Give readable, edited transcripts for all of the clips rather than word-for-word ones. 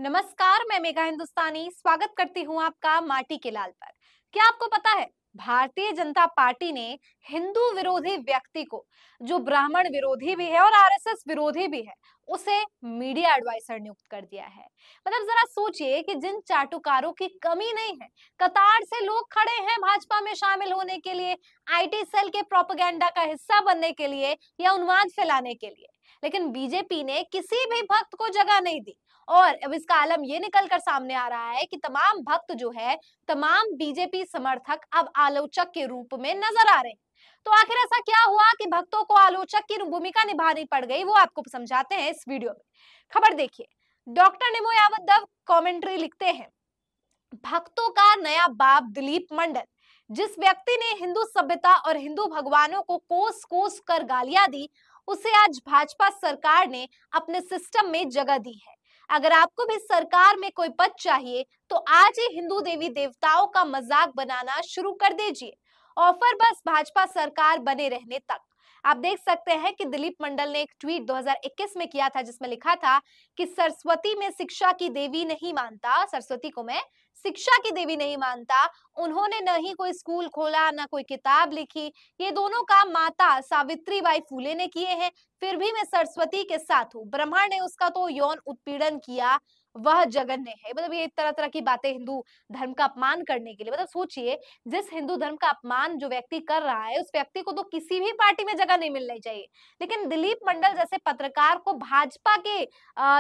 नमस्कार, मैं मेघा हिंदुस्तानी स्वागत करती हूँ आपका माटी के लाल पर। क्या आपको पता है, भारतीय जनता पार्टी ने हिंदू विरोधी व्यक्ति को, जो ब्राह्मण विरोधी भी है और आरएसएस विरोधी भी है, उसे मीडिया एडवाइजर नियुक्त कर दिया है। मतलब जरा सोचिए कि जिन चाटुकारों की कमी नहीं है, कतार से लोग खड़े हैं भाजपा में शामिल होने के लिए, आईटी सेल के प्रोपेगेंडा का हिस्सा बनने के लिए या उन्माद फैलाने के लिए, लेकिन बीजेपी ने किसी भी भक्त को जगह नहीं दी। और अब इसका आलम ये निकल कर सामने आ रहा है कि तमाम भक्त जो है, तमाम बीजेपी समर्थक अब आलोचक के रूप में नजर आ रहे हैं। तो आखिर ऐसा क्या हुआ कि भक्तों को आलोचक की भूमिका निभानी पड़ गई, वो आपको समझाते हैं इस वीडियो में। खबर देखिए। डॉक्टर निमो यादव कमेंट्री लिखते हैं, भक्तों का नया बाप दिलीप मंडल, जिस व्यक्ति ने हिंदू सभ्यता और हिंदू भगवानों को कोस कोस कर गालियां दी, उसे आज भाजपा सरकार ने अपने सिस्टम में जगह दी है। अगर आपको भी सरकार में कोई पद चाहिए तो आज ही हिंदू देवी देवताओं का मजाक बनाना शुरू कर दीजिए। ऑफर बस भाजपा सरकार बने रहने तक। आप देख सकते हैं कि दिलीप मंडल ने एक ट्वीट 2021 में किया था, जिसमें लिखा था कि सरस्वती में शिक्षा की देवी नहीं मानता, सरस्वती को मैं शिक्षा की देवी नहीं मानता। उन्होंने न ही कोई स्कूल खोला, न कोई किताब लिखी। ये दोनों काम माता सावित्री बाई फूले ने किए हैं। फिर भी मैं सरस्वती के साथ हूँ। ब्रह्मा ने उसका तो यौन उत्पीड़न किया, वह जघन्य है। मतलब ये तरह तरह की बातें हिंदू धर्म का अपमान करने के लिए। मतलब सोचिए, जिस हिंदू धर्म का अपमान जो व्यक्ति कर रहा है, उस व्यक्ति को तो किसी भी पार्टी में जगह नहीं मिलनी चाहिए। लेकिन दिलीप मंडल जैसे पत्रकार को भाजपा के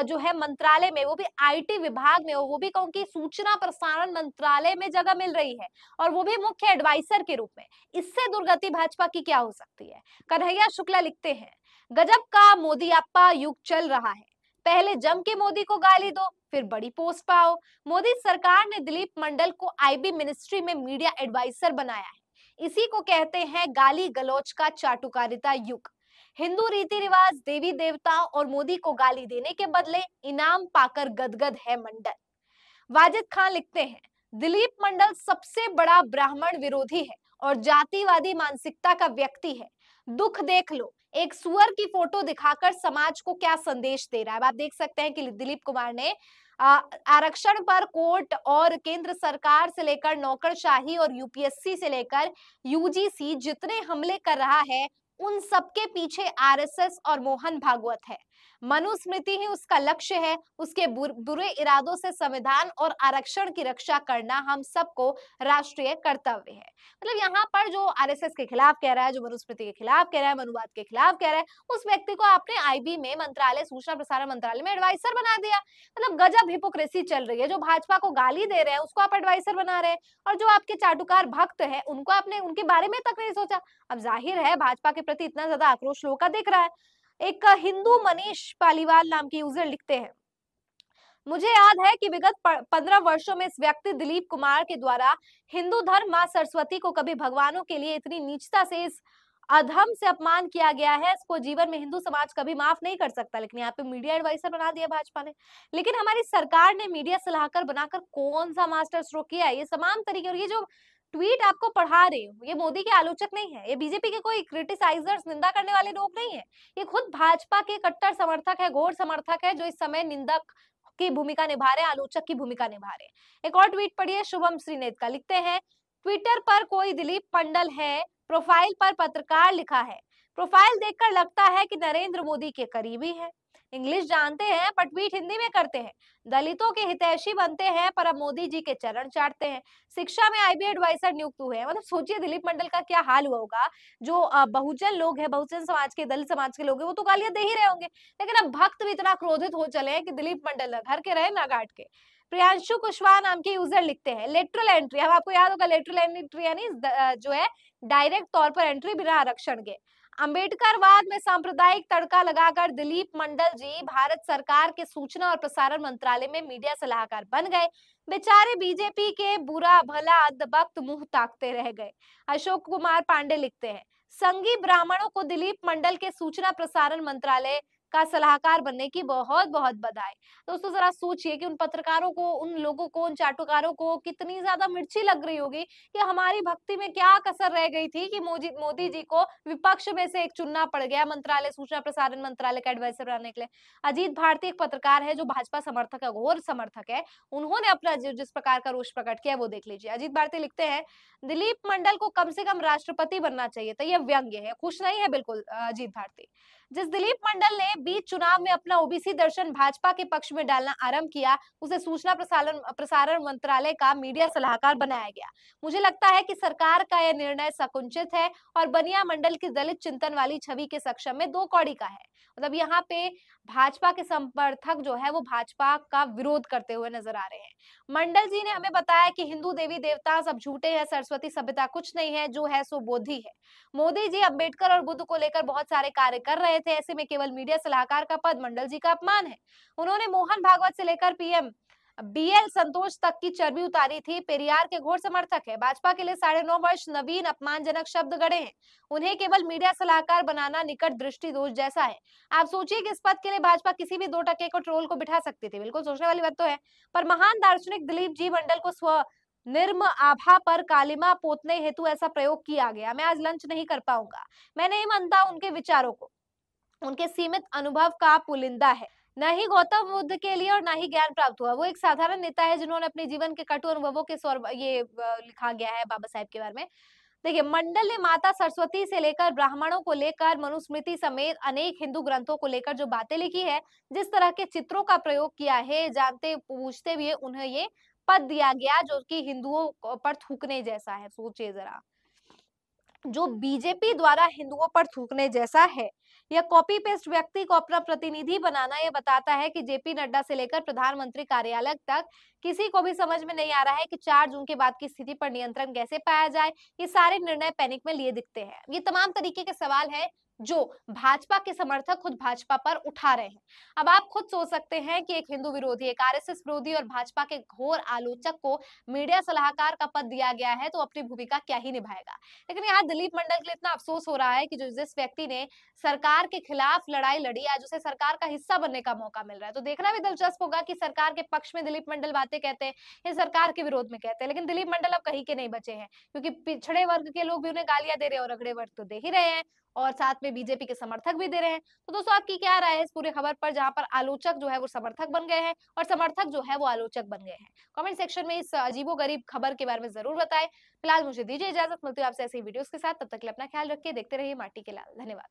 जो है मंत्रालय में, वो भी आईटी विभाग में, वो भी कहूँ कि सूचना प्रसारण मंत्रालय में जगह मिल रही है, और वो भी मुख्य एडवाइजर के रूप में। इससे दुर्गति भाजपा की क्या हो सकती है। कन्हैया शुक्ला लिखते हैं, गजब का मोदीयप्पा युग चल रहा है। पहले जम के मोदी को गाली दो, फिर बड़ी पोस्ट पाओ। मोदी सरकार ने दिलीप मंडल को आईबी मिनिस्ट्री में मीडिया एडवाइजर बनाया है। इसी को कहते हैं गाली गलौज का चाटुकारिता युग। हिंदू रीति रिवाज, देवी देवताओं और मोदी को गाली देने के बदले इनाम पाकर गदगद है मंडल। वाजिद खान लिखते हैं, दिलीप मंडल सबसे बड़ा ब्राह्मण विरोधी है और जातिवादी मानसिकता का व्यक्ति है। दुख देख लो, एक सुअर की फोटो दिखाकर समाज को क्या संदेश दे रहा है। आप देख सकते हैं कि दिलीप कुमार ने आरक्षण पर कोर्ट और केंद्र सरकार से लेकर नौकरशाही और यूपीएससी से लेकर यूजीसी जितने हमले कर रहा है, उन सबके पीछे आरएसएस और मोहन भागवत है। मनुस्मृति ही उसका लक्ष्य है। उसके बुरे इरादों से संविधान और आरक्षण की रक्षा करना हम सबको राष्ट्रीय कर्तव्य है। मतलब यहाँ पर जो आरएसएस के खिलाफ कह रहा है, जो मनुस्मृति के खिलाफ कह रहा है, मनुवाद के खिलाफ कह रहा है, उस व्यक्ति को आपने आईबी में, मंत्रालय, सूचना प्रसारण मंत्रालय में एडवाइजर बना दिया। मतलब गजब हिपोक्रेसी चल रही है। जो भाजपा को गाली दे रहे हैं उसको आप एडवाइजर बना रहे हैं, और जो आपके चाटुकार भक्त है उनको आपने उनके बारे में तक नहीं सोचा। अब जाहिर है भाजपा के प्रति इतना ज्यादा आक्रोश लोगों का दिख रहा है। एक हिंदू मनीष पालीवाल नाम के यूजर लिखते हैं, मुझे याद है कि विगत 15 वर्षों में इस व्यक्ति दिलीप कुमार के द्वारा हिंदू धर्म, मां सरस्वती को कभी भगवानों के लिए इतनी नीचता से, इस अधम से अपमान किया गया है, इसको जीवन में हिंदू समाज कभी माफ नहीं कर सकता। लेकिन यहाँ पे मीडिया एडवाइजर बना दिया भाजपा ने। लेकिन हमारी सरकार ने मीडिया सलाहकार बनाकर कौन सा मास्टर स्ट्रोक किया है। ये तमाम तरीके, और ये जो ट्वीट आपको पढ़ा रही हूँ, ये मोदी के आलोचक नहीं है, ये बीजेपी के कोई क्रिटिसाइजर्स, निंदा करने वाले लोग नहीं है। ये खुद भाजपा के कट्टर समर्थक है, घोर समर्थक है, जो इस समय निंदक की भूमिका निभा रहे हैं, आलोचक की भूमिका निभा रहे हैं। एक और ट्वीट पढ़िए, शुभम श्रीनेत का। लिखते हैं, ट्विटर पर कोई दिलीप मंडल है, प्रोफाइल पर पत्रकार लिखा है। प्रोफाइल देखकर लगता है कि नरेंद्र मोदी के करीबी है। इंग्लिश जानते हैं पर ट्वीट हिंदी में करते हैं। दलितों के हितैषी बनते हैं पर अब मोदी जी के चरण चाटते हैं। शिक्षा में आईबी एडवाइजर नियुक्त हुए हैं। मतलब सोचिए दिलीप मंडल का क्या हाल हुआ होगा। जो बहुजन लोग हैं, बहुजन समाज के, दलित समाज के लोग हैं, वो तो गालियां दे ही रहे होंगे। लेकिन अब भक्त भी इतना क्रोधित हो चले हैं कि दिलीप मंडल ना घर के रहे ना घाट के। प्रियांशु कुशवाहा नाम के यूजर लिखते हैं, लेटरल एंट्री। अब आपको याद होगा, लेटरल एंट्री यानी जो है डायरेक्ट तौर पर एंट्री बिना आरक्षण के। अंबेडकरवाद में सांप्रदायिक तड़का लगाकर दिलीप मंडल जी भारत सरकार के सूचना और प्रसारण मंत्रालय में मीडिया सलाहकार बन गए। बेचारे बीजेपी के बुरा भला अधबख्त मुंह ताकते रह गए। अशोक कुमार पांडे लिखते हैं, संघी ब्राह्मणों को दिलीप मंडल के सूचना प्रसारण मंत्रालय का सलाहकार बनने की बहुत-बहुत बधाई। दोस्तों जरा सोचिए कि उन पत्रकारों को, उन लोगों को, उन चाटुकारों को कितनी ज़्यादा मिर्ची लग रही होगी कि हमारी भक्ति में क्या कसर रह गई थी कि मोदी जी को विपक्ष में से एक चुनना पड़ गया मंत्रालय, सूचना प्रसारण मंत्रालय का एडवाइजर बनाने के लिए। अजीत भारती एक पत्रकार है जो भाजपा समर्थक है, घोर समर्थक है। उन्होंने अपना जिस प्रकार का रोष प्रकट किया वो देख लीजिए। अजीत भारती लिखते हैं, दिलीप मंडल को कम से कम राष्ट्रपति बनना चाहिए था। ये व्यंग्य है, खुश नहीं है बिल्कुल अजीत भारती। जिस दिलीप मंडल ने बीच चुनाव में अपना ओबीसी दर्शन भाजपा के पक्ष में डालना आरंभ किया, उसे सूचना प्रसारण प्रसारण मंत्रालय का मीडिया सलाहकार बनाया गया। मुझे लगता है कि सरकार का यह निर्णय संकुचित है और बनिया मंडल की दलित चिंतन वाली छवि के सक्षम में दो कौड़ी का है। मतलब यहाँ पे भाजपा के समर्थक जो है वो भाजपा का विरोध करते हुए नजर आ रहे हैं। मंडल जी ने हमें बताया कि हिंदू देवी देवता सब झूठे हैं, सरस्वती सभ्यता कुछ नहीं है, जो है सो बोधि है। मोदी जी अम्बेडकर और बुद्ध को लेकर बहुत सारे कार्य कर रहे थे, ऐसे में केवल मीडिया सलाहकार का पद मंडल जी का अपमान है। उन्होंने मोहन भागवत से लेकर पीएम बीएल संतोष तक की चर्बी उतारी थी। पेरियार के घोर समर्थक है। भाजपा के लिए 9.5 वर्ष नवीन अपमानजनक शब्द गढ़े हैं। उन्हें केवल मीडिया सलाहकार बनाना निकट दृष्टि दोष जैसा है। आप सोचिए कि इस पद के लिए भाजपा किसी भी 2 टके को ट्रोल को बिठा सकती थी। बिल्कुल सोचने वाली बात तो है। पर महान दार्शनिक दिलीप जी मंडल को स्व निर्म आभा पर कालिमा पोतने हेतु ऐसा प्रयोग किया गया। मैं आज लंच नहीं कर पाऊंगा। मैं नहीं मानता उनके विचारों को। उनके सीमित अनुभव का पुलिंदा है। न ही गौतम बुद्ध के लिए और न ही ज्ञान प्राप्त हुआ। वो एक साधारण नेता है जिन्होंने अपने जीवन के कटु अनुभवों के लिखा गया है बाबा साहेब के बारे में। देखिए, मंडल ने माता सरस्वती से लेकर ब्राह्मणों को लेकर मनुस्मृति समेत अनेक हिंदू ग्रंथों को लेकर जो बातें लिखी है, जिस तरह के चित्रों का प्रयोग किया है, जानते पूछते हुए उन्हें ये पद दिया गया जो कि हिंदुओं पर थूकने जैसा है। सोचिए जरा, जो बीजेपी द्वारा हिंदुओं पर थूकने जैसा है, यह कॉपी पेस्ट व्यक्ति को अपना प्रतिनिधि बनाना यह बताता है कि जेपी नड्डा से लेकर प्रधानमंत्री कार्यालय तक किसी को भी समझ में नहीं आ रहा है कि 4 जून के बाद की स्थिति पर नियंत्रण कैसे पाया जाए। ये सारे निर्णय पैनिक में लिए दिखते हैं। ये तमाम तरीके के सवाल हैं जो भाजपा के समर्थक खुद भाजपा पर उठा रहे हैं। अब आप खुद सोच सकते हैं कि एक हिंदू विरोधी, एक आरएसएस विरोधी और भाजपा के घोर आलोचक को मीडिया सलाहकार का पद दिया गया है तो अपनी भूमिका क्या ही निभाएगा। लेकिन यहाँ दिलीप मंडल के लिए इतना अफसोस हो रहा है कि जो जिस व्यक्ति ने सरकार के खिलाफ लड़ाई लड़ी, आज उसे सरकार का हिस्सा बनने का मौका मिल रहा है। तो देखना भी दिलचस्प होगा कि सरकार के पक्ष में दिलीप मंडल बातें कहते हैं या सरकार के विरोध में कहते हैं। लेकिन दिलीप मंडल अब कहीं के नहीं बचे हैं, क्योंकि पिछड़े वर्ग के लोग भी उन्हें गालियां दे रहे हैं और अगड़े वर्ग तो दे ही रहे हैं और साथ में बीजेपी के समर्थक भी दे रहे हैं। तो दोस्तों आपकी क्या राय है इस पूरे खबर पर, जहां पर आलोचक जो है वो समर्थक बन गए हैं और समर्थक जो है वो आलोचक बन गए हैं? कमेंट सेक्शन में इस अजीबोगरीब खबर के बारे में जरूर बताएं। फिलहाल मुझे दीजिए इजाजत, मिलती हूँ आपसे ऐसे ही वीडियोस के साथ। तब तक के लिए अपना ख्याल रखिए, देखते रहिए माटी के लाल। धन्यवाद।